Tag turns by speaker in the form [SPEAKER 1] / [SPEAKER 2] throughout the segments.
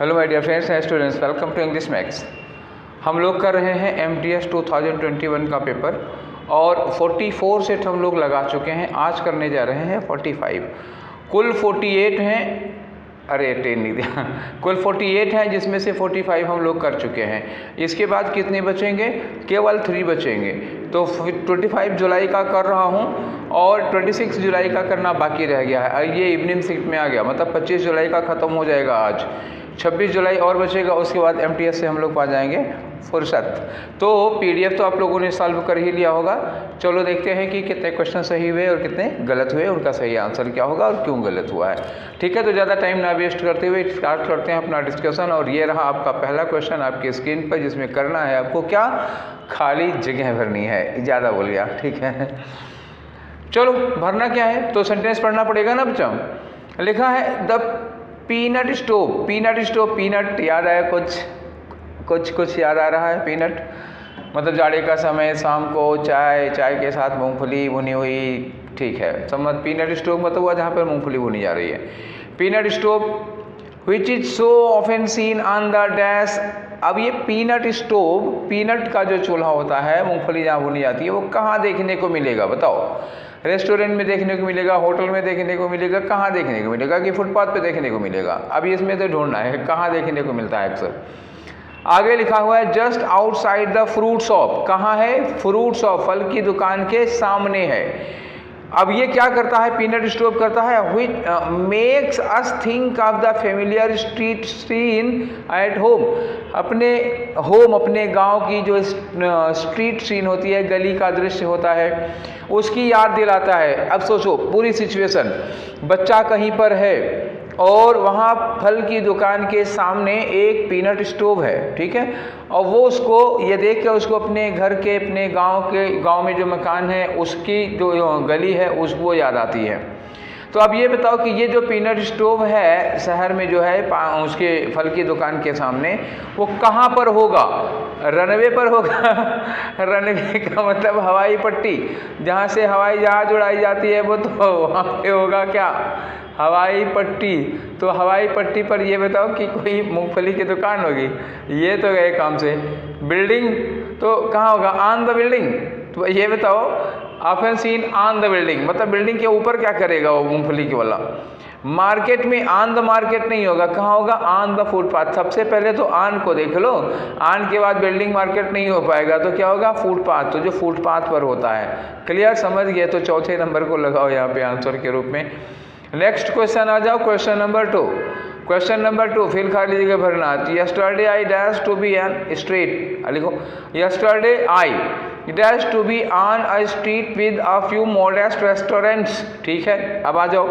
[SPEAKER 1] Hello my dear friends and students, welcome to English maths. हम लोग कर रहे हैं MTS 2021 का पेपर और 44 सेट हम लोग लगा चुके हैं। आज करने जा रहे हैं 45। कुल 48 हैं, अरे 10 नहीं दिया कुल 48 हैं, जिसमें से 45 हम लोग कर चुके हैं। इसके बाद कितने बचेंगे? केवल 3 बचेंगे। तो 25 जुलाई का कर रहा हूँ और 26 जुलाई का करना बाकी रह गया है। ये इवनिंग शिफ्ट में आ गया, मतलब 25 जुलाई का ख़त्म हो जाएगा आज। 26 जुलाई और बचेगा, उसके बाद MTS से हम लोग पा जाएंगे फुर्सत। तो PDF तो आप लोगों ने सॉल्व कर ही लिया होगा। चलो देखते हैं कि कितने क्वेश्चन सही हुए और कितने गलत हुए, उनका सही आंसर क्या होगा और क्यों गलत हुआ है। ठीक है, तो ज़्यादा टाइम ना वेस्ट करते हुए स्टार्ट करते हैं अपना डिस्कशन। और ये रहा आपका पहला क्वेश्चन आपकी स्क्रीन पर, जिसमें करना है आपको क्या? खाली जगह भरनी है। ज़्यादा बोल गया, ठीक है। चलो, भरना क्या है तो सेंटेंस पढ़ना पड़ेगा ना बच्चों। लिखा है द पीनट स्टोव। पीनट याद आया? कुछ याद आ रहा है? पीनट मतलब जाड़े का समय, शाम को चाय के साथ मूंगफली भुनी हुई, ठीक है। समझ, पीनट स्टोव मतलब हुआ जहाँ पर मूंगफली भुनी जा रही है। Peanut stove which is so often seen on the dash. अब ये पीनट स्टोव, पीनट का जो चूल्हा होता है, मूंगफली जहाँ भुनी जाती है, वो कहाँ देखने को मिलेगा बताओ? रेस्टोरेंट में देखने को मिलेगा, होटल में देखने को मिलेगा, कहाँ देखने को मिलेगा? कि फुटपाथ पे देखने को मिलेगा? अब इसमें तो ढूंढना है कहाँ देखने को मिलता है अक्सर। आगे लिखा हुआ है just outside the fruit shop. कहाँ है? फ्रूट शॉप, फल की दुकान के सामने है। अब ये क्या करता है? पीनट स्टोव करता है which makes us think of the familiar street scene at home. अपने गांव की जो स्ट्रीट सीन होती है, गली का दृश्य होता है, उसकी याद दिलाता है। अब सोचो पूरी सिचुएशन, बच्चा कहीं पर है और वहाँ फल की दुकान के सामने एक पीनट स्टोव है, ठीक है। और वो उसको ये देख के उसको अपने घर के, अपने गांव में जो मकान है उसकी जो गली है उसको याद आती है। तो अब ये बताओ कि ये जो पीनट स्टोव है शहर में जो है उसके फल की दुकान के सामने, वो कहाँ पर होगा? रनवे पर होगा। रनवे का मतलब हवाई पट्टी, जहाँ से हवाई जहाज उड़ाई जाती है, वो तो वहाँ पे होगा क्या? हवाई पट्टी। तो हवाई पट्टी पर ये बताओ कि कोई मूंगफली की दुकान होगी? ये तो गए काम से। बिल्डिंग तो कहाँ होगा? On the building. तो ये बताओ, often seen on the building मतलब बिल्डिंग के ऊपर क्या करेगा वो मूंगफली के वाला? मार्केट में ऑन द मार्केट नहीं होगा, कहाँ होगा? On the footpath. सबसे पहले तो ऑन को देख लो, ऑन के बाद बिल्डिंग मार्केट नहीं हो पाएगा, तो क्या होगा? फुटपाथ। तो जो फुटपाथ पर होता है। क्लियर, समझ गए? तो चौथे नंबर को लगाओ यहाँ पे आंसर के रूप में। नेक्स्ट क्वेश्चन आ जाओ, क्वेश्चन नंबर 2। क्वेश्चन नंबर 2 फिर खाली जगह भरना। Yesterday I dash to be an street. लिखो yesterday I dash to be on a street with a few modest restaurants. ठीक है, अब आ जाओ।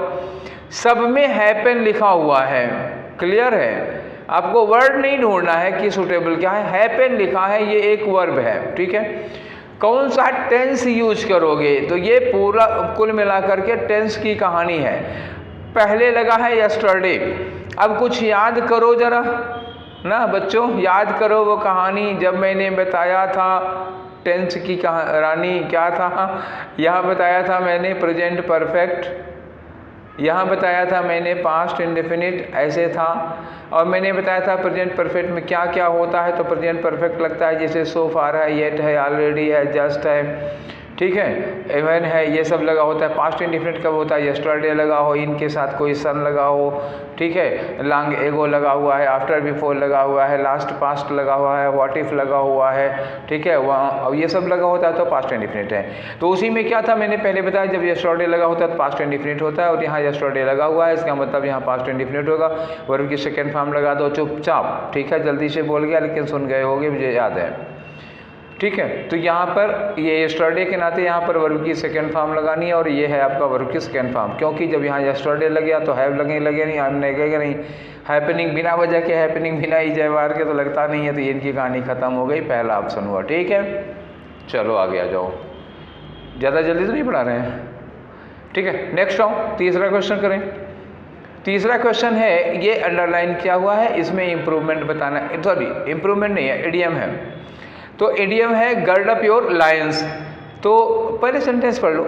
[SPEAKER 1] सब में हैपन लिखा हुआ है, क्लियर है? आपको वर्ड नहीं ढूंढना है कि सुटेबल क्या है, हैपन लिखा है, ये एक वर्ब है, ठीक है। कौन सा टेंस यूज करोगे? तो ये पूरा कुल मिलाकर के टेंस की कहानी है। पहले लगा है यस्टरडे। अब कुछ याद करो जरा ना बच्चों, याद करो वो कहानी जब मैंने बताया था टेंस की कहानी क्या था। यहाँ बताया था मैंने प्रेजेंट परफेक्ट, यहाँ बताया था मैंने पास्ट इंडेफिनिट ऐसे था, और मैंने बताया था प्रेजेंट परफेक्ट में क्या क्या होता है। तो प्रेजेंट परफेक्ट लगता है जैसे सो फार है, येट है, ऑलरेडी है, जस्ट है, ठीक है, इवन है, ये सब लगा होता है। पास्ट इंडेफिनिट कब होता है? यस्टरडे लगा हो, इनके साथ कोई सन लगा हो, ठीक है, लॉन्ग एगो लगा हुआ है, आफ्टर बिफोर लगा हुआ है, लास्ट पास्ट लगा हुआ है, व्हाट इफ लगा हुआ है, ठीक है, वहाँ अब ये सब लगा होता है तो पास्ट इंडेफिनिट है। तो उसी में क्या था मैंने पहले बताया, जब यस्टरडे लगा होता है तो पास्ट इंडेफिनिट होता है, और यहाँ यस्टरडे लगा हुआ है, इसका मतलब यहाँ पास्ट इंडेफिनिट होगा। वर्ब की सेकेंड फॉर्म लगा दो चुपचाप, ठीक है। जल्दी से बोल गया लेकिन सुन गए होगे, मुझे याद है, ठीक है। तो यहाँ पर ये यस्टरडे के नाते यहाँ पर वर्ब की सेकेंड फॉर्म लगानी है, और ये है आपका वर्ब की सेकेंड फॉर्म, क्योंकि जब यहाँ यस्टरडे लग गया तो हैव लगे नहीं, हम लगेगा नहीं। हैपनिंग बिना वजह के, हैपनिंग बिना ही जयवार के तो लगता नहीं है, तो इनकी कहानी खत्म हो गई, पहला ऑप्शन हुआ, ठीक है। चलो आगे आ जाओ, ज़्यादा जल्दी तो नहीं पढ़ा रहे हैं, ठीक है। नेक्स्ट आओ, तीसरा क्वेश्चन करें। तीसरा क्वेश्चन है, ये अंडरलाइन किया हुआ है, इसमें इम्प्रूवमेंट बताना, सॉरी इम्प्रूवमेंट नहीं है, इडियम है। तो इडियम है गर्ड अप योर लायंस। तो पहले सेंटेंस पढ़ लो।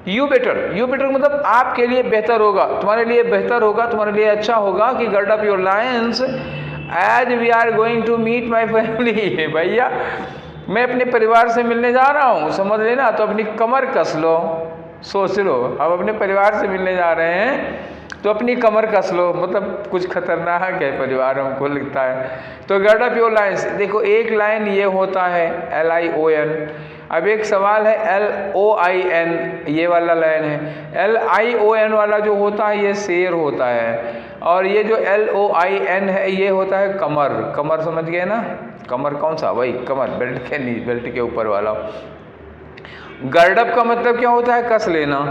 [SPEAKER 1] यू बेटर मतलब आपके लिए बेहतर होगा, तुम्हारे लिए बेहतर होगा, तुम्हारे लिए अच्छा होगा कि gird up your loins as we are going to meet my family. भैया मैं अपने परिवार से मिलने जा रहा हूँ, समझ लेना, तो अपनी कमर कस लो, सोच लो, अब अपने परिवार से मिलने जा रहे हैं तो अपनी कमर कस लो, मतलब कुछ खतरनाक है परिवार हमको लगता है। तो गर्ड अप योर लायंस, देखो एक लाइन ये होता है LION, अब एक सवाल है LOIN, ये वाला लाइन है। LION वाला जो होता है ये शेर होता है, और ये जो LOIN है ये होता है कमर। कमर समझ गए ना, कमर कौन सा, वही कमर, बेल्ट के नहीं, बेल्ट के ऊपर वाला। गर्डअप का मतलब क्या होता है, कस लेना।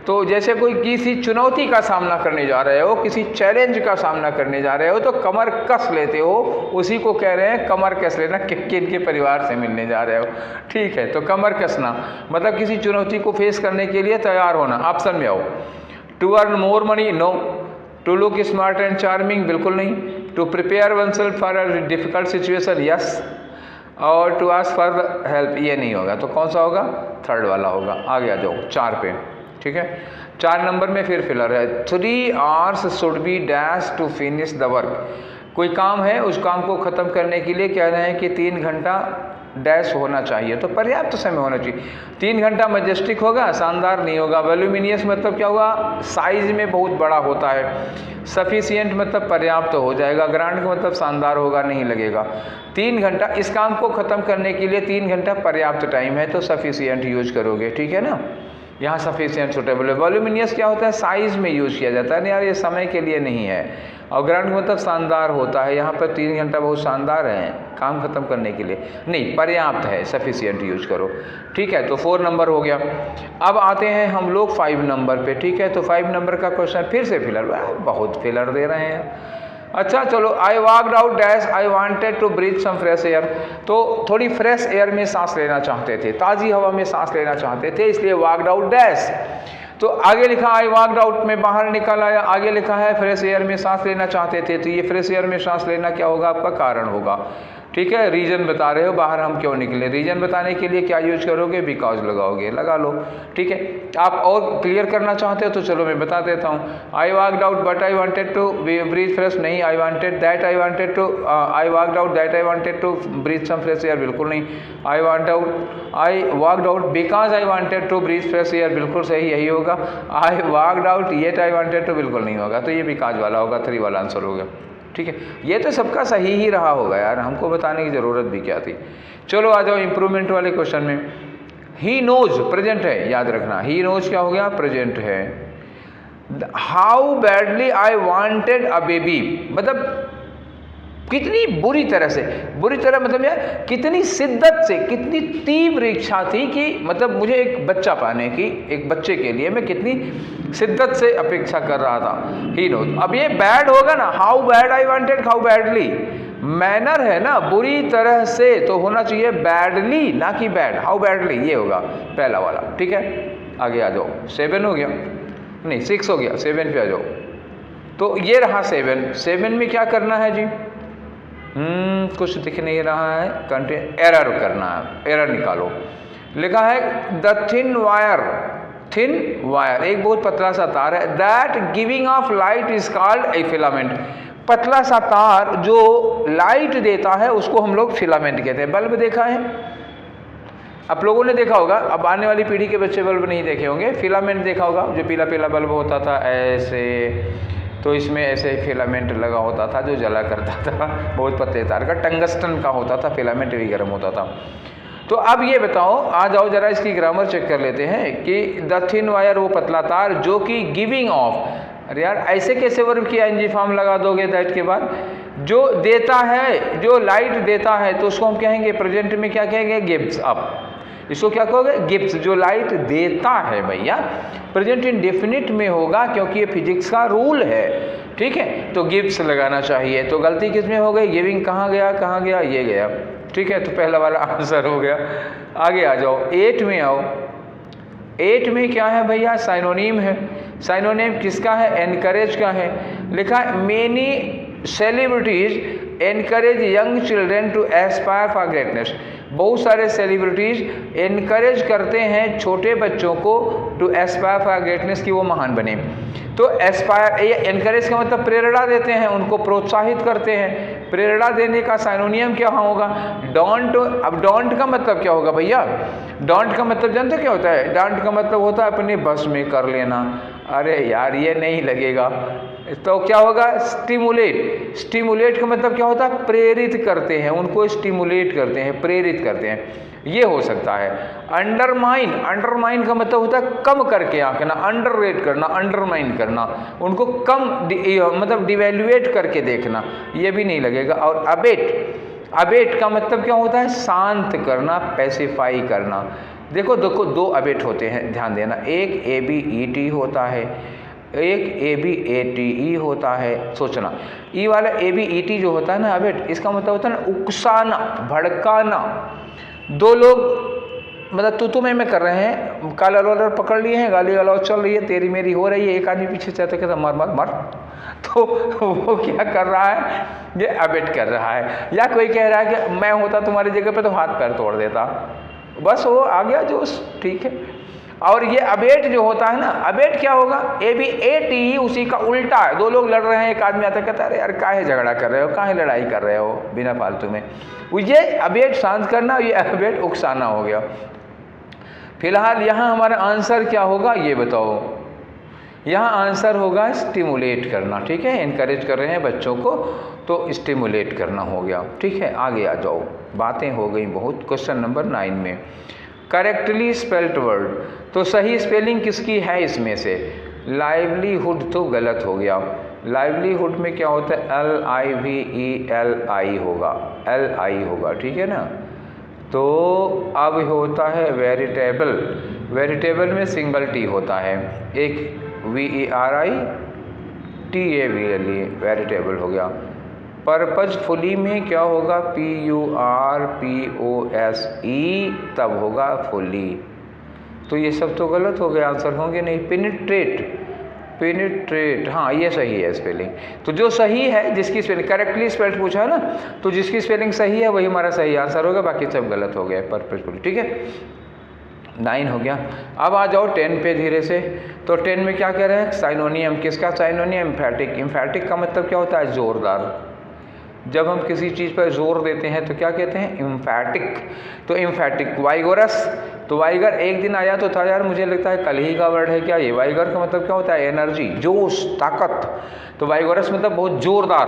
[SPEAKER 1] तो जैसे कोई किसी चुनौती का सामना करने जा रहे हो, किसी चैलेंज का सामना करने जा रहे हो तो कमर कस लेते हो, उसी को कह रहे हैं कमर कस लेना, किन के परिवार से मिलने जा रहे हो, ठीक है। तो कमर कसना मतलब किसी चुनौती को फेस करने के लिए तैयार होना। ऑप्शन में आओ, to earn more money, no. To look smart and charming, बिल्कुल नहीं। To prepare oneself for a difficult situation, yes. और टू आस्क फॉर हेल्प, ये नहीं होगा। तो कौन सा होगा, थर्ड वाला होगा। आगे आ जाओ 4 पे, ठीक है। 4 नंबर में फिर फिलर है, 3 hours should be dash to finish the work. कोई काम है, उस काम को ख़त्म करने के लिए कह रहे हैं कि 3 घंटा डैश होना चाहिए, तो पर्याप्त समय होना चाहिए। 3 घंटा मजेस्टिक होगा, शानदार नहीं होगा। वॉल्यूमिनियस मतलब क्या होगा, साइज में बहुत बड़ा होता है। सफिशिएंट मतलब पर्याप्त हो जाएगा। ग्रांड का मतलब शानदार होगा, नहीं लगेगा। 3 घंटा, इस काम को ख़त्म करने के लिए 3 घंटा पर्याप्त टाइम है, तो सफिशिएंट यूज करोगे, ठीक है ना। यहाँ सफिशिएंट सुटेबल है। वॉल्यूमिनियस क्या होता है, साइज में यूज़ किया जाता है, नहीं यार ये समय के लिए नहीं है। और ग्रांड मतलब शानदार होता है, यहाँ पर 3 घंटा बहुत शानदार है काम खत्म करने के लिए, नहीं पर्याप्त है, सफिशिएंट यूज करो, ठीक है। तो 4 नंबर हो गया। अब आते हैं हम लोग 5 नंबर पे, ठीक है। तो 5 नंबर का क्वेश्चन फिर से फिलर, बहुत फिलर दे रहे हैं। अच्छा चलो, I walked out dash I wanted to breathe some fresh air, तो थोड़ी फ्रेश एयर में सांस लेना चाहते थे, ताज़ी हवा में सांस लेना चाहते थे, इसलिए वॉकड आउट डैश। तो आगे लिखा आई वॉकड आउट में बाहर निकल आया, आगे लिखा है फ्रेश एयर में सांस लेना चाहते थे, तो ये फ्रेश एयर में सांस लेना क्या होगा, आपका कारण होगा, ठीक है। रीजन बता रहे हो बाहर हम क्यों निकले, रीजन बताने के लिए क्या यूज करोगे, बिकॉज लगाओगे, लगा लो, ठीक है। आप और क्लियर करना चाहते हो तो चलो मैं बता देता हूँ। I walked out but I wanted to breathe fresh, नहीं। I wanted that I wanted to, I walked out that I wanted to breathe some fresh air, बिल्कुल नहीं। I walked out because I wanted to breathe fresh air, बिल्कुल सही, यही होगा। I walked out yet I wanted to, बिल्कुल नहीं होगा, तो ये बिकॉज वाला होगा, 3 वाला आंसर होगा, ठीक है। ये तो सबका सही ही रहा होगा यार, हमको बताने की ज़रूरत भी क्या थी। चलो आ जाओ इम्प्रूवमेंट वाले क्वेश्चन में। ही नोज प्रेजेंट है, याद रखना, ही नोज क्या हो गया, प्रेजेंट है। How badly I wanted a baby, मतलब कितनी बुरी तरह से, बुरी तरह मतलब यार कितनी शिद्दत से, कितनी तीव्र इच्छा थी कि मतलब मुझे एक बच्चा पाने की, एक बच्चे के लिए मैं कितनी शिद्दत से अपेक्षा कर रहा था। ही नोज, अब ये बैड होगा ना, how bad I wanted, how badly, manner है ना, बुरी तरह से, तो होना चाहिए बैडली, ना कि बैड, हाउ बैडली, ये होगा पहला वाला, ठीक है। आगे आ जाओ, 7 हो गया, नहीं 6 हो गया, 7 पे आ जाओ। तो ये रहा 7 में क्या करना है जी, कुछ दिख नहीं रहा है, कंटेंट एरर करना है, एरर निकालो। लिखा है द थिन वायर, एक बहुत पतला सा तार है, that giving of light is called a filament, पतला सा तार जो लाइट देता है उसको हम लोग फिलामेंट कहते हैं। बल्ब देखा है आप लोगों ने, देखा होगा, अब आने वाली पीढ़ी के बच्चे बल्ब नहीं देखे होंगे, फिलामेंट देखा होगा, जो पीला पीला बल्ब होता था ऐसे, तो इसमें ऐसे फिलामेंट लगा होता था जो जला करता था, बहुत पतले तार का, टंगस्टन का होता था, फिलामेंट भी गर्म होता था। तो अब ये बताओ, आ जाओ जरा इसकी ग्रामर चेक कर लेते हैं कि द थिन वायर, वो पतला तार जो कि गिविंग ऑफ, अरे यार ऐसे कैसे वर्ब की आईएनजी फॉर्म लगा दोगे दैट के बाद, जो देता है, जो लाइट देता है, तो उसको हम कहेंगे प्रेजेंट में क्या कहेंगे, गिव्स अप, इसको क्या कहोगे, गिव्स, जो लाइट देता है भैया, प्रेजेंट इंडेफिनिट में होगा क्योंकि ये फिजिक्स का रूल है, ठीक है। तो गिव्स लगाना चाहिए, तो गलती किस में हो गई, गिविंग कहाँ गया, ये गया, ठीक है। तो पहला वाला आंसर हो गया। आगे आ जाओ, 8 में आओ। 8 में क्या है भैया, साइनोनिम है। साइनोनिम किसका है, एनकरेज का है। लिखा है many celebrities encourage young children to aspire for greatness. बहुत सारे सेलिब्रिटीज एनकरेज करते हैं छोटे बच्चों को टू एस्पायर फॉर ग्रेटनेस की वो महान बने। तो एस्पायर, ये एनकरेज का मतलब प्रेरणा देते हैं, उनको प्रोत्साहित करते हैं। प्रेरणा देने का साइनोनियम क्या होगा? डोंट। अब डोंट का मतलब क्या होगा भैया? डोंट का मतलब जानते क्या होता है? डोंट का मतलब होता है अपने बस में कर लेना। अरे यार ये नहीं लगेगा, तो क्या होगा? स्टिमुलेट। स्टिमुलेट का मतलब क्या होता है? प्रेरित करते हैं, उनको स्टिमुलेट करते हैं, प्रेरित करते हैं, ये हो सकता है। अंडरमाइन, अंडरमाइन का मतलब होता है कम करके आंकना, अंडररेट करना, अंडरमाइन करना, उनको कम मतलब डिवेल्युएट करके देखना, ये भी नहीं लगेगा। और अबेट, अबेट का मतलब क्या होता है? शांत करना, पैसिफाई करना। देखो देखो दो अबेट होते हैं, ध्यान देना। एक ABET होता है, एक ABATE होता है। सोचना, ई वाला ABET जो होता है ना अबेट, इसका मतलब होता है ना उकसाना, भड़काना। दो लोग मतलब तू में कर रहे हैं, काला रोलर पकड़ लिए हैं, गाली गलौज चल रही है, तेरी मेरी हो रही है, एक आदमी पीछे चलते कहता मर मर मर, तो वो क्या कर रहा है? ये अबेट कर रहा है। या कोई कह रहा है कि मैं होता तुम्हारी जगह पे तो हाथ पैर तोड़ देता, बस वो आ गया जोश, ठीक है। और ये अबेट जो होता है ना, अबेट क्या होगा? ABATE उसी का उल्टा है। दो लोग लड़ रहे हैं, एक आदमी आता कहता है अरे यार काहे झगड़ा कर रहे हो, काहे लड़ाई कर रहे हो बिना फालतू में। ये अबेट शांत करना, ये अबेट उकसाना हो गया। फिलहाल यहाँ हमारा आंसर क्या होगा ये बताओ? यहाँ आंसर होगा स्टिमुलेट करना, ठीक है। इनकरेज कर रहे हैं बच्चों को तो स्टिमुलेट करना हो गया, ठीक है। आगे आ जाओ, बातें हो गई बहुत। क्वेश्चन नंबर 9 में करेक्टली स्पेल्ड वर्ड, तो सही स्पेलिंग किसकी है इसमें से? लाइवलीहुड तो गलत हो गया। लाइवलीहुड में क्या होता है? LIVELI होगा, LI होगा, ठीक है ना। तो अब होता है वेरिटेबल। वेरिटेबल में सिंगल टी होता है, एक VERITABLE, वेरिटेबल हो गया। पर्पजफुली में क्या होगा? PURPOSE, तब होगा फुली। तो ये सब तो गलत हो गए, आंसर होंगे नहीं। पेनिट्रेट, पेनिट्रेट, हाँ ये सही है स्पेलिंग। तो जो सही है, जिसकी स्पेलिंग करेक्टली स्पेल्ड पूछा है ना, तो जिसकी स्पेलिंग सही है वही हमारा सही आंसर होगा, बाकी सब गलत हो गया पर्पजफुली, ठीक है। 9 हो गया। अब आ जाओ 10 पे धीरे से। तो 10 में क्या कह रहे हैं? साइनोनियम। किसका साइनोनियम? एम्फैटिक। एम्फैटिक का मतलब क्या होता है? जोरदार। जब हम किसी चीज़ पर जोर देते हैं तो क्या कहते हैं? एम्फैटिक। तो एम्फैटिक। वाइगोरस, तो वाइगर एक दिन आया तो था यार, मुझे लगता है कल ही का वर्ड है क्या ये? वाइगर का मतलब क्या होता है? एनर्जी, जोश, ताकत। तो वाइगोरस मतलब बहुत जोरदार,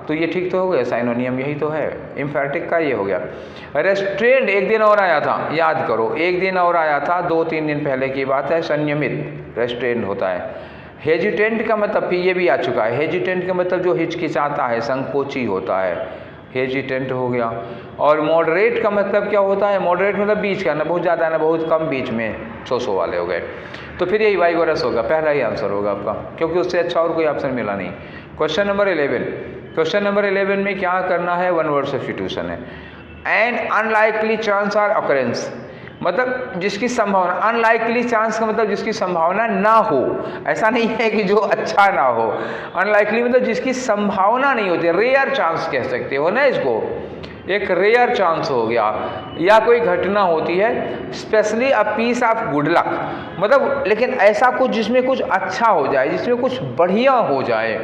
[SPEAKER 1] तो ये ठीक तो हो गया, साइनोनियम यही तो है। एम्फैटिक का ये हो गया। रेस्ट्रेंड एक दिन और आया था, याद करो, एक दिन और आया था, 2-3 दिन पहले की बात है। संयमित रेस्ट्रेंड होता है। हेजिटेंट का मतलब फिर ये भी आ चुका है। हेजिटेंट का मतलब जो हिचकिचाता है, संकोची होता है, हेजिटेंट हो गया। और मॉडरेट का मतलब क्या होता है? मॉडरेट मतलब बीच का, ना बहुत ज़्यादा ना बहुत कम, बीच में 100 वाले हो गए। तो फिर यही वाइगोरस होगा, पहला ही आंसर होगा आपका, क्योंकि उससे अच्छा और कोई ऑप्शन मिला नहीं। Question number 11। क्वेश्चन नंबर 11 में क्या करना है? 1 वर्ड सब्स्टिट्यूशन है। An unlikely chance or occurrence, मतलब जिसकी संभावना, अनलाइकली चांस का मतलब जिसकी संभावना ना हो, ऐसा नहीं है कि जो अच्छा ना हो। अनलाइकली मतलब जिसकी संभावना नहीं होती, रेयर चांस कह सकते हो ना इसको, एक रेयर चांस हो गया, या कोई घटना होती है। Specially a piece of good luck, मतलब लेकिन ऐसा कुछ जिसमें कुछ अच्छा हो जाए, जिसमें कुछ बढ़िया हो जाए,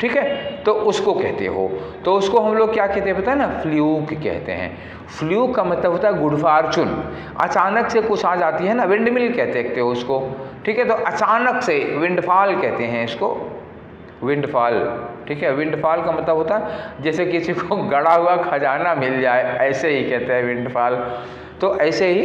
[SPEAKER 1] ठीक है, तो उसको कहते हो। तो उसको हम लोग क्या कहते हैं पता है ना? फ्लूक कहते हैं। फ्लूक का मतलब होता है गुड फॉर्चून, अचानक से कुछ आ जाती है ना, विंडमिल कहते हो उसको, ठीक है। तो अचानक से विंडफॉल कहते हैं इसको, विंडफॉल, ठीक है। विंडफॉल का मतलब होता है जैसे किसी को गड़ा हुआ खजाना मिल जाए, ऐसे ही कहते हैं विंडफॉल। तो ऐसे ही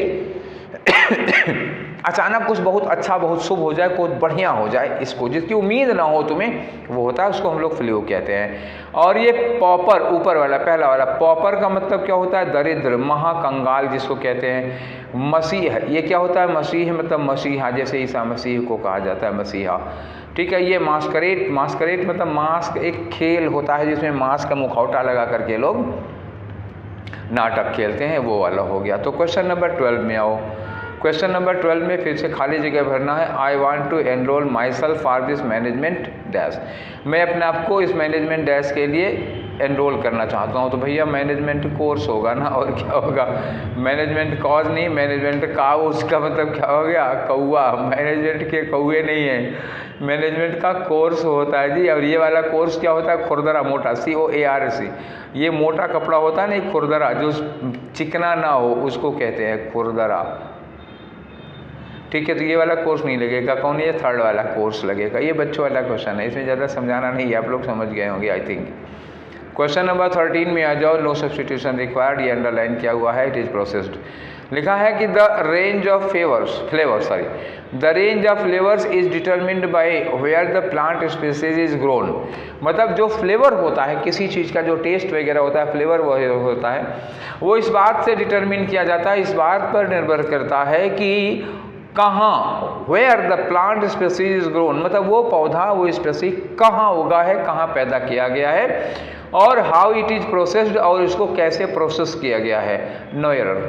[SPEAKER 1] अचानक कुछ बहुत अच्छा, बहुत शुभ हो जाए, कुछ बढ़िया हो जाए, इसको जिसकी उम्मीद ना हो तुम्हें, वो होता है, उसको हम लोग फ्लू कहते हैं। और ये पॉपर, ऊपर वाला पहला वाला पॉपर का मतलब क्या होता है? दरिद्र, महाकंगाल जिसको कहते हैं। मसीह, ये क्या होता है? मसीह मतलब मसीहा, जैसे ईसा मसीह को कहा जाता है मसीहा, ठीक है। ये मास्करेट, मास्करेट मतलब मास्क, एक खेल होता है जिसमें मास्क का मुखौटा लगा करके लोग नाटक खेलते हैं, वो वाला हो गया। तो क्वेश्चन नंबर 12 में आओ। क्वेश्चन नंबर 12 में फिर से खाली जगह भरना है। I want to enrol myself for this management dash, मैं अपने आप को इस मैनेजमेंट डैश के लिए एनरोल करना चाहता हूँ, तो भैया मैनेजमेंट कोर्स होगा ना, और क्या होगा, मैनेजमेंट कॉज नहीं, मैनेजमेंट का उसका मतलब क्या हो गया, कौआ, मैनेजमेंट के कौए नहीं है, मैनेजमेंट का कोर्स होता है जी। और ये वाला कोर्स क्या होता है, खुरदरा मोटा, COARC, ये मोटा कपड़ा होता है ना, खुरदरा, जो चिकना ना हो उसको कहते हैं खुरदरा, ठीक है। तो ये वाला कोर्स नहीं लगेगा, कौन, ये थर्ड वाला कोर्स लगेगा। ये बच्चों वाला क्वेश्चन है, इसमें ज़्यादा समझाना नहीं है, आप लोग समझ गए होंगे आई थिंक। क्वेश्चन नंबर 13 में आ जाओ, नो सब्सटीट्यूशन रिक्वायर्ड, ये अंडरलाइन किया हुआ है, इट इज़ प्रोसेस्ड। लिखा है कि the range of the range of flavours is determined by where the plant species is grown. मतलब जो फ्लेवर होता है किसी चीज़ का, जो टेस्ट वगैरह होता है, फ्लेवर होता है, वो इस बात से डिटरमिन किया जाता है, इस बात पर निर्भर करता है कि कहाँ, where the plant species is grown, मतलब वो पौधा, वो स्पीसी कहाँ उगा है, कहाँ पैदा किया गया है, और हाउ इट इज़ प्रोसेस्ड, और इसको कैसे प्रोसेस किया गया है। नो एरर,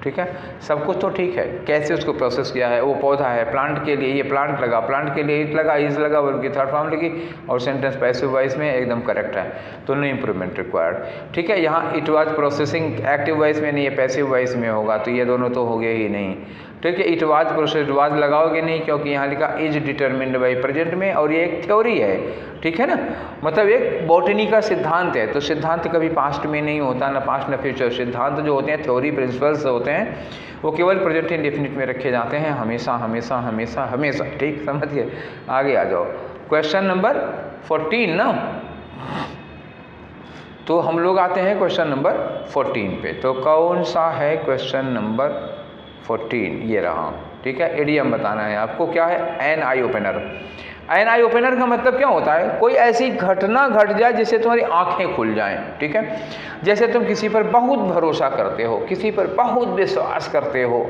[SPEAKER 1] ठीक है, सब कुछ तो ठीक है, कैसे उसको प्रोसेस किया है। वो पौधा है, प्लांट के लिए ये प्लांट लगा, प्लांट के लिए इट लगा, इज लगा, उनकी थर्ड फॉर्म लगी, और सेंटेंस पैसिव वॉइस में एकदम करेक्ट है, तो नो इम्प्रूवमेंट रिक्वायर्ड। ठीक है, यहाँ it was processing active voice में नहीं है, पैसिव वॉइस में होगा, तो ये दोनों तो हो गए ही नहीं। ठीक है, इट वाज प्रोसेस्ड, वाज लगाओगे नहीं, क्योंकि यहाँ लिखा इज डिटरमिन्ड बाई प्रेजेंट में, और ये एक थ्योरी है, ठीक है ना, मतलब एक बॉटनी का सिद्धांत है। तो सिद्धांत कभी पास्ट में नहीं होता, ना पास्ट ना फ्यूचर। सिद्धांत जो होते हैं, थ्योरी प्रिंसिपल्स होते हैं, वो केवल प्रेजेंट इंडेफिनिट में रखे जाते हैं, हमेशा हमेशा हमेशा हमेशा। ठीक, समझिए, आगे आ जाओ। क्वेश्चन नंबर 14 ना, तो हम लोग आते हैं क्वेश्चन नंबर 14 पे। तो कौन सा है क्वेश्चन नंबर 14? ये रहा, ठीक है। इडियम बताना है आपको, क्या है, an eye opener. An eye opener का मतलब क्या होता है, कोई ऐसी घटना घट जाए जिससे तुम्हारी आंखें खुल जाएं, ठीक है। जैसे तुम किसी पर बहुत भरोसा करते हो, किसी पर बहुत विश्वास करते हो,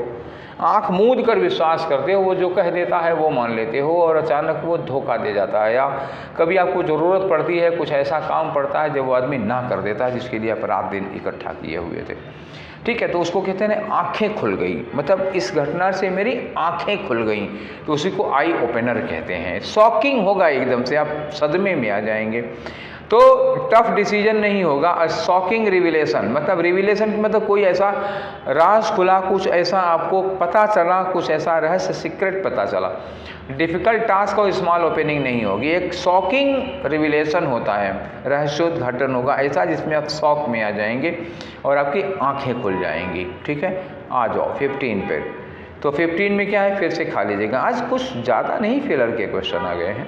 [SPEAKER 1] आंख मूंद कर विश्वास करते हो, वो जो कह देता है वो मान लेते हो, और अचानक वो धोखा दे जाता है, या कभी आपको ज़रूरत पड़ती है, कुछ ऐसा काम पड़ता है जब वो आदमी ना कर देता है जिसके लिए आप रात दिन इकट्ठा किए हुए थे, ठीक है। तो उसको कहते हैं आंखें खुल गई, मतलब इस घटना से मेरी आंखें खुल गई, तो उसी को आई ओपनर कहते हैं। शॉकिंग होगा, एकदम से आप सदमे में आ जाएंगे, तो टफ डिसीजन नहीं होगा। शॉकिंग रिविलेशन, मतलब रिविलेशन मतलब कोई ऐसा राज खुला, कुछ ऐसा आपको पता चला, कुछ ऐसा रहस्य सीक्रेट पता चला। डिफ़िकल्ट टास्क और स्मॉल ओपनिंग नहीं होगी, एक शॉकिंग रिविलेशन होता है, रहस्योद्घाटन होगा ऐसा, जिसमें आप शॉक में आ जाएंगे और आपकी आंखें खुल जाएंगी, ठीक है। आ जाओ 15 पे। तो 15 में क्या है, फिर से खा लीजिएगा, आज कुछ ज़्यादा नहीं फिलर के क्वेश्चन आ गए हैं।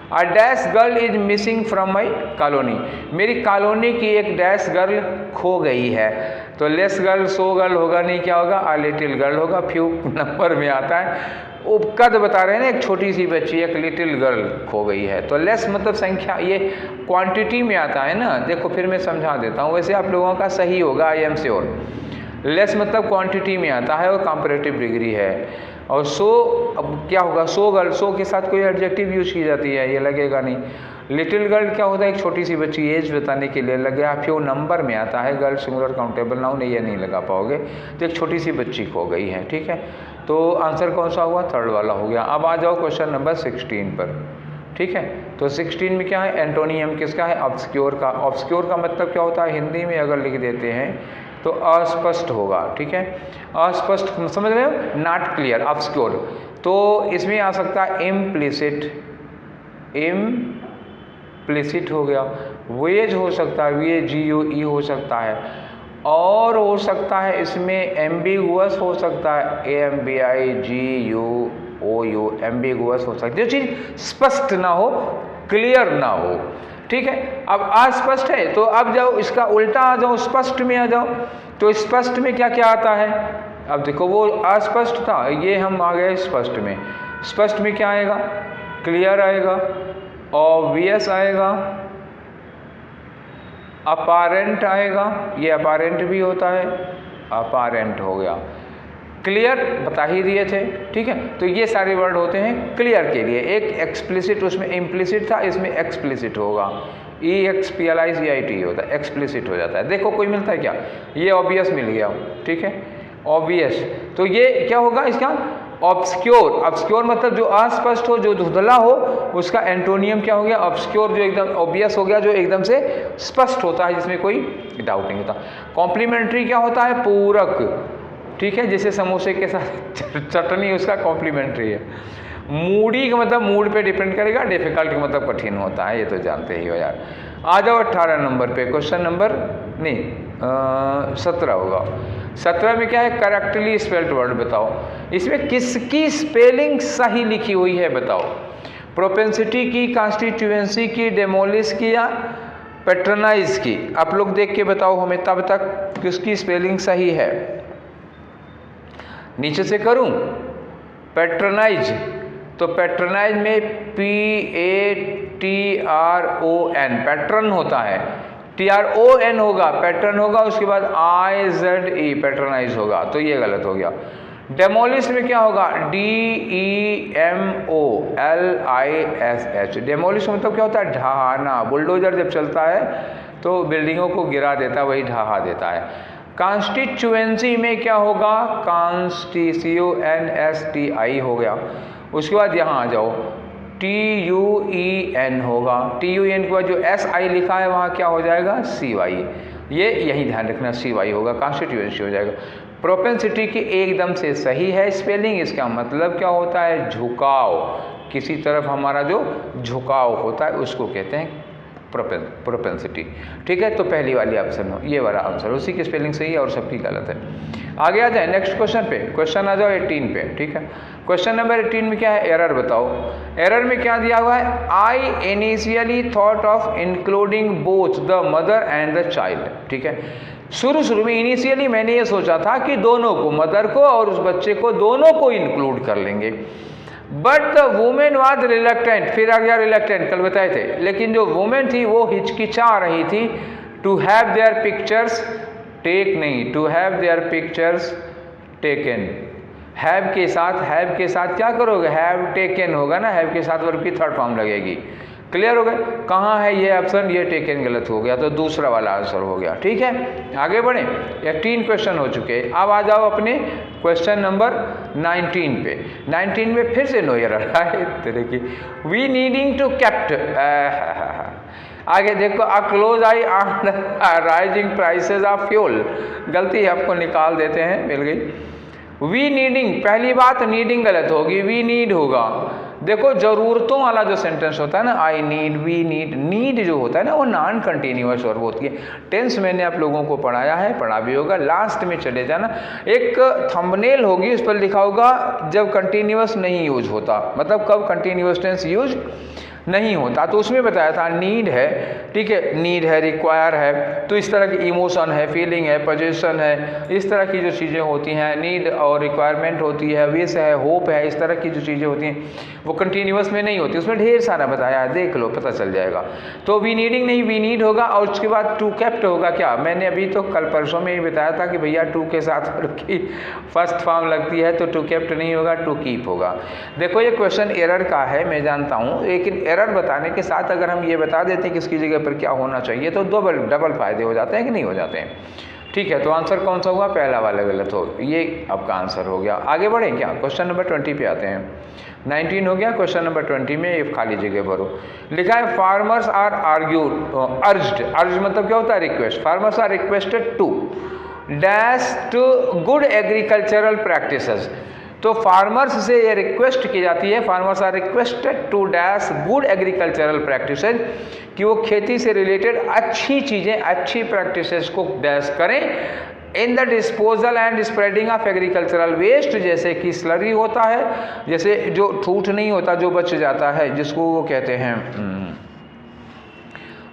[SPEAKER 1] A dash girl is missing from my colony, मेरी कॉलोनी की एक डैश गर्ल खो गई है। तो लेस गर्ल, सो गर्ल होगा नहीं, क्या होगा, अ लिटिल गर्ल होगा, फ्यू नंबर में आता है। वो कद बता रहे हैं ना, एक छोटी सी बच्ची, एक लिटिल गर्ल खो गई है। तो लेस मतलब संख्या, ये क्वांटिटी में आता है ना, देखो फिर मैं समझा देता हूँ, वैसे आप लोगों का सही होगा, आई एम श्योर। लेस मतलब क्वांटिटी में आता है और कंपैरेटिव डिग्री है। और सो, अब क्या होगा, सो गर्ल, सो के साथ कोई एडजेक्टिव यूज की जाती है, ये लगेगा नहीं। लिटिल गर्ल क्या होता है, एक छोटी सी बच्ची, एज बताने के लिए लगे, आप फ्यू नंबर में आता है, गर्ल सिंगुलर काउंटेबल नाउन, ये नहीं लगा पाओगे। तो एक छोटी सी बच्ची खो गई है, ठीक है। तो आंसर कौन सा हुआ, थर्ड वाला हो गया। अब आ जाओ क्वेश्चन नंबर 16 पर, ठीक है। तो 16 में क्या है, एंटोनियम किसका है, ऑब्सक्योर का। ऑब्सक्योर का मतलब क्या होता है, हिंदी में अगर लिख देते हैं तो अस्पष्ट होगा, ठीक है। अस्पष्ट समझ रहे हो, नॉट क्लियर, ऑब्सक्योर। तो इसमें आ सकता है इम्प्लिसिट, इम्प्लिसिट हो गया। वेज हो सकता है, VAGUE हो सकता है, और हो सकता है इसमें एम्बिगुअस हो सकता है, AMBIGUOU, एम्बिगुअस हो सकता है, जो चीज़ स्पष्ट ना हो, क्लियर ना हो, ठीक है। अब अस्पष्ट है, तो अब जाओ इसका उल्टा आ जाओ, स्पष्ट में आ जाओ। तो स्पष्ट में क्या क्या आता है, अब देखो वो अस्पष्ट था, ये हम आ गए स्पष्ट में। स्पष्ट में क्या आएगा, क्लियर आएगा, ऑब्वियस आएगा, अपारेंट आएगा, ये अपारेंट भी होता है, अपारेंट हो गया। क्लियर बता ही दिए थे, ठीक है। तो ये सारे वर्ड होते हैं क्लियर के लिए। एक एक्सप्लिसिट, उसमें इम्प्लिसिट था, इसमें एक्सप्लिसिट होगा, EXPLICIT होता है, एक्सप्लिसिट हो जाता है। देखो कोई मिलता है क्या, ये ऑब्वियस मिल गया, ठीक है, ऑब्वियस। तो ये क्या होगा, इसका ऑब्सक्योर, ऑब्सक्योर मतलब जो अस्पष्ट हो, जो धुंधला हो, उसका एंटोनियम क्या हो गया? ऑब्सक्योर, जो एकदम ऑब्वियस हो गया, जो एकदम से स्पष्ट होता है, जिसमें कोई डाउट नहीं होता। कॉम्प्लीमेंट्री क्या होता है? पूरक, ठीक है, जैसे समोसे के साथ चटनी, उसका कॉम्प्लीमेंट्री है। मूडी का मतलब मूड पे डिपेंड करेगा, डिफिकल्ट का मतलब कठिन होता है, ये तो जानते ही हो यार। आ जाओ 18 नंबर पे, क्वेश्चन नंबर नहीं 17 होगा। 17 में क्या है? करेक्टली स्पेल्ड वर्ड बताओ। इसमें किसकी स्पेलिंग सही लिखी हुई है बताओ? प्रोपेंसिटी की, कॉन्स्टिट्यूएंसी की, डेमोलिश की या पैट्रनाइज की? आप लोग देख के बताओ हमें तब तक किसकी स्पेलिंग सही है। नीचे से करूं? पैट्रनाइज, तो पैट्रनाइज में PATRON पैट्रन होता है, TRON होगा, पैटर्न होगा, उसके बाद IZE पैट्रनाइज होगा, तो ये गलत हो गया। डेमोलिश में क्या होगा? DEMOLISH। डेमोलिश मतलब क्या होता है? ढहाना। बुलडोजर जब चलता है तो बिल्डिंगों को गिरा देता है, वही ढहा देता है। कॉन्स्टिट्यूएंसी में क्या होगा? CONSTI हो गया। उसके बाद यहाँ आ जाओ, TUEN होगा, TUEN के बाद जो SI लिखा है वहाँ क्या हो जाएगा? CY। ये यही ध्यान रखना, CY होगा, कॉन्स्टिट्यूएंसी हो जाएगा। प्रोपेंसिटी की एकदम से सही है स्पेलिंग। इसका मतलब क्या होता है? झुकाव, किसी तरफ हमारा जो झुकाव होता है उसको कहते हैं प्रोपेंसिटी, ठीक है। तो पहली वाली ऑप्शन हो, ये वाला आंसर, उसी की स्पेलिंग सही है और सबकी गलत है। आगे आ जाए नेक्स्ट क्वेश्चन पे, क्वेश्चन आ जाओ 18 पे, ठीक है। क्वेश्चन नंबर 18 में क्या है? एरर बताओ। एरर में क्या दिया हुआ है? I initially thought of including both the mother and the child, ठीक है। शुरू में इनिशियली मैंने ये सोचा था कि दोनों को, मदर को और उस बच्चे को, दोनों को इंक्लूड कर लेंगे, but the women was reluctant. फिर आ गया रिलक्टेंट, कल बताए थे, लेकिन जो वुमेन थी वो हिचकिचा रही थी to have their pictures take, नहीं, to have their pictures taken. Have के साथ क्या करोगे? हैव टेकन होगा ना, हैव के साथ वर्ब की थर्ड फॉर्म लगेगी। क्लियर हो गया? कहाँ है ये ऑप्शन? ये टेकन गलत हो गया, तो दूसरा वाला आंसर हो गया, ठीक है। आगे बढ़े, 18 क्वेश्चन हो चुके हैं। अब आ जाओ अपने क्वेश्चन नंबर 19 पे। 19 में फिर से नो एरर है तेरे की। वी नीडिंग टू कैप्ट, आगे देखो, a close I on rising prices of fuel, गलती है, आपको निकाल देते हैं, मिल गई। वी नीडिंग, पहली बात नीडिंग गलत होगी, वी नीड होगा। देखो जरूरतों वाला जो सेंटेंस होता है ना, I need, we need, need जो होता है ना वो नॉन कंटिन्यूअस वर्ब होती है। टेंस मैंने आप लोगों को पढ़ाया है, पढ़ा भी होगा, लास्ट में चले जाना, एक थंबनेल होगी, उस पर लिखा होगा जब कंटिन्यूअस नहीं यूज होता, मतलब कब कंटिन्यूअस टेंस यूज नहीं होता, तो उसमें बताया था नीड है, ठीक है, नीड है, रिक्वायर है, तो इस तरह की इमोशन है, फीलिंग है, पोजीशन है, इस तरह की जो चीज़ें होती हैं, नीड और रिक्वायरमेंट होती है, विश है, होप है, इस तरह की जो चीज़ें होती हैं वो कंटिन्यूअस में नहीं होती, उसमें ढेर सारा बताया है, देख लो पता चल जाएगा। तो वी नीडिंग नहीं, वी नीड होगा, और उसके बाद टू कैप्ट होगा। क्या मैंने अभी तो कल परसों में ही बताया था कि भैया टू के साथ की फर्स्ट फॉर्म लगती है, तो टू कैप्ट नहीं होगा, टू कीप होगा। देखो ये क्वेश्चन एरर का है, मैं जानता हूँ, लेकिन एरर बताने के साथ अगर हम ये बता देते हैं कि इसकी जगह पर क्या होना चाहिए तो डबल फायदे हो जाते हैं कि नहीं हो जाते हैं, ठीक है। तो आंसर कौन सा हुआ? पहला वाला गलत हो, ये आपका आंसर हो गया। आगे बढ़े क्या? क्वेश्चन नंबर 20 पे आते हैं। 19 हो गया, क्वेश्चन नंबर 20 में ये खाली जगह भरो। लिखा है फार्मर्स आर अर्ज्ड, अर्ज मतलब क्या होता है? Request. Farmers are requested to dash to good agricultural practices. तो फार्मर्स से ये रिक्वेस्ट की जाती है, farmers are requested to dash good agricultural practices, कि वो खेती से रिलेटेड अच्छी चीज़ें, अच्छी प्रैक्टिसेस को डैश करें in the disposal and spreading of agricultural waste, जैसे कि स्लरी होता है, जैसे जो ठूठ नहीं होता जो बच जाता है, जिसको वो कहते हैं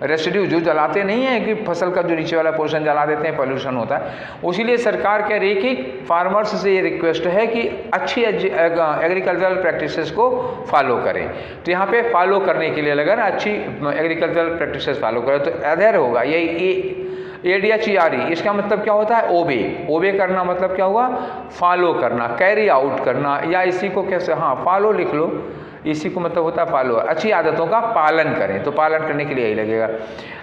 [SPEAKER 1] रेसिड्यू, जो जलाते नहीं है कि फसल का जो नीचे वाला पोर्शन जला देते हैं, पोल्यूशन होता है। उसीलिए सरकार कह रही है कि फार्मर्स से ये रिक्वेस्ट है कि अच्छी एग्रीकल्चरल प्रैक्टिसेस को फॉलो करें। तो यहाँ पे फॉलो करने के लिए लगा ना, अच्छी एग्रीकल्चरल प्रैक्टिसेस फॉलो करें, तो अधेर होगा यही ADHERE, इसका मतलब क्या होता है? ओबे। ओबे करना मतलब क्या हुआ? फॉलो करना, कैरी आउट करना, या इसी को कैसे, हाँ फॉलो लिख लो, इसी को मतलब होता है फॉलोअर। अच्छी आदतों का पालन करें, तो पालन करने के लिए यही लगेगा।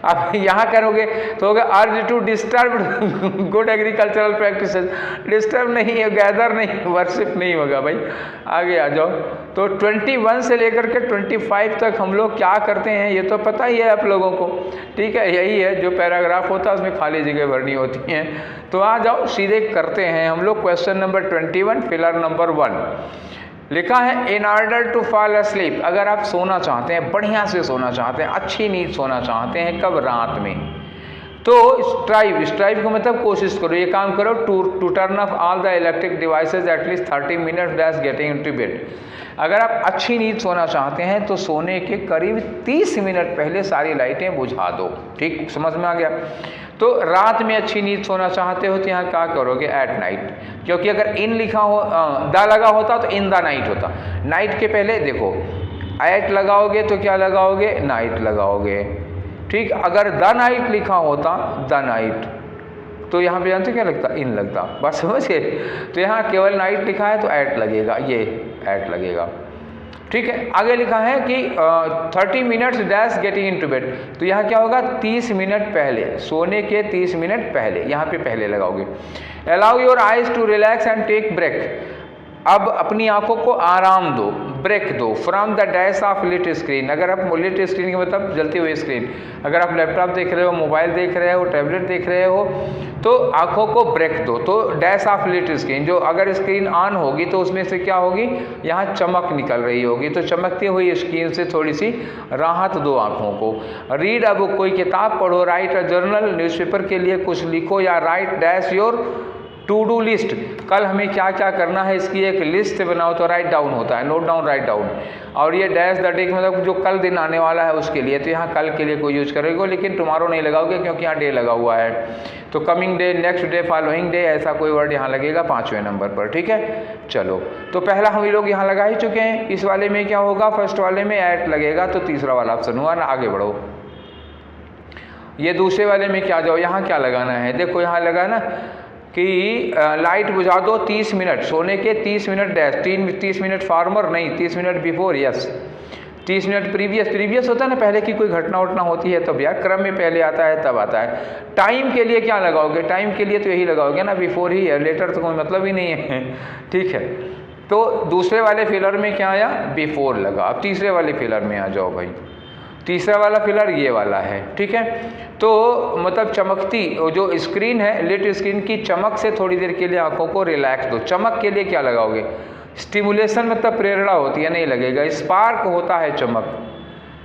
[SPEAKER 1] अब यहाँ करोगे तो होगा urge to disturb good agricultural practices. Disturb नहीं है, गैदर नहीं, वर्शिप नहीं होगा भाई। आगे आ जाओ। तो 21 से लेकर के 25 तक हम लोग क्या करते हैं ये तो पता ही है आप लोगों को, ठीक है। यही है जो पैराग्राफ होता है उसमें खाली जगह भरनी होती हैं। तो आ जाओ सीधे करते हैं हम लोग। क्वेश्चन नंबर 21 फिलर नंबर 1 लिखा है in order to fall asleep. अगर आप सोना चाहते हैं, बढ़िया से सोना चाहते हैं, अच्छी नींद सोना चाहते हैं, कब? रात में। तो स्ट्राइव का मतलब कोशिश करो, ये काम करो to turn off all the electric devices at least 30 minute that's getting into bed. अगर आप अच्छी नींद सोना चाहते हैं तो सोने के करीब 30 मिनट पहले सारी लाइटें बुझा दो। ठीक, समझ में आ गया। तो रात में अच्छी नींद सोना चाहते हो तो यहाँ क्या करोगे? एट नाइट, क्योंकि अगर इन लिखा हो द लगा होता तो इन द नाइट होता। नाइट के पहले देखो एट लगाओगे तो क्या लगाओगे? नाइट लगाओगे। ठीक, अगर द नाइट लिखा होता द नाइट तो यहाँ पे जानते क्या लगता? इन लगता। बस समझे। तो यहाँ केवल नाइट लिखा है तो एट लगेगा, ये एट लगेगा। ठीक है, आगे लिखा है कि 30 minutes dash getting into bed. तो यहाँ क्या होगा? 30 मिनट पहले, सोने के 30 मिनट पहले, यहाँ पे पहले लगाओगे। Allow your eyes to relax and take break. अब अपनी आंखों को आराम दो, ब्रेक दो from the dash of lit screen. अगर आप लिट स्क्रीन के मतलब जलती हुई स्क्रीन, अगर आप लैपटॉप देख रहे हो, मोबाइल देख रहे हो, टैबलेट देख रहे हो तो आंखों को ब्रेक दो। तो डैश ऑफ लिट स्क्रीन, जो अगर स्क्रीन ऑन होगी तो उसमें से क्या होगी? यहाँ चमक निकल रही होगी, तो चमकती हुई स्क्रीन से थोड़ी सी राहत दो आंखों को। रीड अ बुक, कोई किताब पढ़ो। राइट अ जर्नल, न्यूज़पेपर के लिए कुछ लिखो। या write dash your to do list, कल हमें क्या क्या करना है इसकी एक लिस्ट बनाओ। तो राइट डाउन होता है, नोट डाउन, राइट डाउन। और ये डैश द डे मतलब जो कल दिन आने वाला है उसके लिए, तो यहाँ कल के लिए कोई यूज करोगे, लेकिन टुमारो नहीं लगाओगे क्योंकि यहाँ डे लगा हुआ है। तो coming day, next day, following day, ऐसा कोई वर्ड यहाँ लगेगा 5वें नंबर पर। ठीक है, चलो। तो पहला हम लोग यहाँ लगा ही चुके हैं। इस वाले में क्या होगा? फर्स्ट वाले में एट लगेगा, तो तीसरा वाला ऑप्शन हुआ ना। आगे बढ़ो। ये दूसरे वाले में क्या जाओ, यहाँ क्या लगाना है? देखो यहाँ लगा ना कि लाइट बुझा दो 30 मिनट, सोने के 30 मिनट डैश, 30 मिनट फार्मर नहीं, 30 minute before, yes 30 minute previous होता है ना, पहले की कोई घटना उठना होती है तब, यार क्रम में पहले आता है तब आता है। टाइम के लिए क्या लगाओगे? टाइम के लिए तो यही लगाओगे ना, बिफोर ही है, लेटर तो कोई मतलब ही नहीं है। ठीक है, तो दूसरे वाले फिलर में क्या आया? बिफोर लगा। अब तीसरे वाले फिलर में आ जाओ भाई। तीसरा वाला फिलर ये वाला है। ठीक है, तो मतलब चमकती जो स्क्रीन है, लिट स्क्रीन की चमक से थोड़ी देर के लिए आंखों को रिलैक्स दो। चमक के लिए क्या लगाओगे? स्टिमुलेशन मतलब प्रेरणा होती है, नहीं लगेगा। स्पार्क होता है चमक,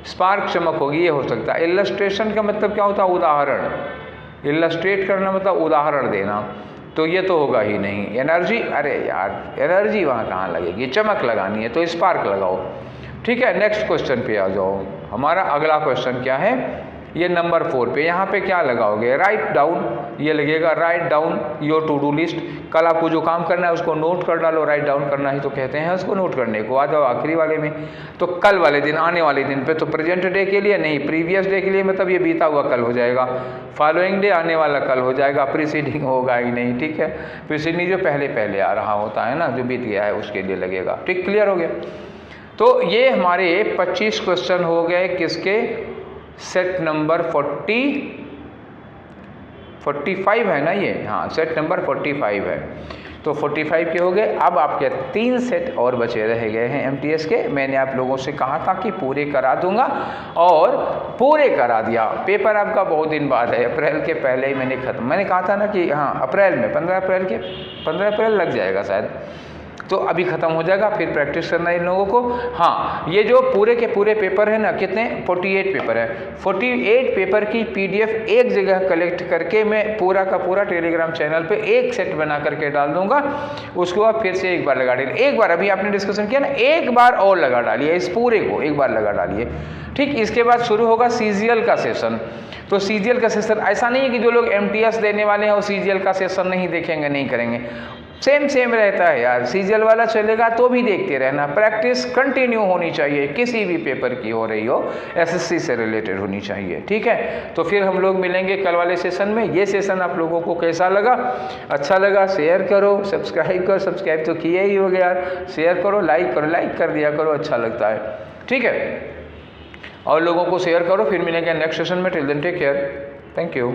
[SPEAKER 1] स्पार्क चमक होगी, ये हो सकता है। इलस्ट्रेशन का मतलब क्या होता है? उदाहरण। इलस्ट्रेट करना मतलब उदाहरण देना, तो ये तो होगा ही नहीं। एनर्जी, अरे यार एनर्जी वहाँ कहाँ लगेगी? चमक लगानी है तो स्पार्क लगाओ। ठीक है, नेक्स्ट क्वेश्चन पे आ जाओ। हमारा अगला क्वेश्चन क्या है? ये नंबर 4 पे। यहाँ पे क्या लगाओगे? राइट डाउन, ये लगेगा write down your to do list. कल आपको जो काम करना है उसको नोट कर डालो। राइट डाउन करना ही तो कहते हैं उसको, नोट करने को। आ जाओ आखिरी वाले में, तो कल वाले दिन, आने वाले दिन पे। तो प्रेजेंट डे के लिए नहीं, प्रीवियस डे के लिए मतलब ये बीता हुआ कल हो जाएगा। फॉलोइंग डे, आने वाला कल हो जाएगा। प्रीसीडिंग होगा ही नहीं। ठीक है, प्रीसीडिंग जो पहले पहले आ रहा होता है ना, जो बीत गया है उसके लिए लगेगा। ठीक, क्लियर हो गया। तो ये हमारे 25 क्वेश्चन हो गए किसके? सेट नंबर 45 है ना ये, हाँ सेट नंबर 45 है। तो 45 के हो गए। अब आपके 3 सेट और बचे रह गए हैं एमटीएस के। मैंने आप लोगों से कहा था कि पूरे करा दूंगा और पूरे करा दिया। पेपर आपका बहुत दिन बाद है, अप्रैल के पहले ही मैंने कहा था ना कि हाँ अप्रैल में 15 अप्रैल लग जाएगा शायद, तो अभी ख़त्म हो जाएगा। फिर प्रैक्टिस करना इन लोगों को। हाँ, ये जो पूरे के पूरे पेपर है ना, कितने 48 पेपर है, 48 पेपर की PDF एक जगह कलेक्ट करके मैं पूरा का पूरा टेलीग्राम चैनल पे एक सेट बना करके डाल दूंगा। उसको आप फिर से एक बार लगा डालिए। एक बार अभी आपने डिस्कशन किया ना, एक बार और लगा डालिए, इस पूरे को एक बार लगा डालिए। ठीक, इसके बाद शुरू होगा CGL का सेशन। तो CGL का सेशन ऐसा नहीं है कि जो लोग MTS देने वाले हैं वो CGL का सेशन नहीं देखेंगे, नहीं करेंगे। सेम रहता है यार। सीजल वाला चलेगा तो भी देखते रहना, प्रैक्टिस कंटिन्यू होनी चाहिए, किसी भी पेपर की हो रही हो, एसएससी से रिलेटेड होनी चाहिए, ठीक है। तो फिर हम लोग मिलेंगे कल वाले सेशन में। ये सेशन आप लोगों को कैसा लगा? अच्छा लगा शेयर करो, सब्सक्राइब करो, सब्सक्राइब तो किया ही होगा यार, शेयर करो, लाइक कर दिया करो, अच्छा लगता है, ठीक है। और लोगों को शेयर करो। फिर मिलेंगे नेक्स्ट सेशन में। Till then take care, thank you.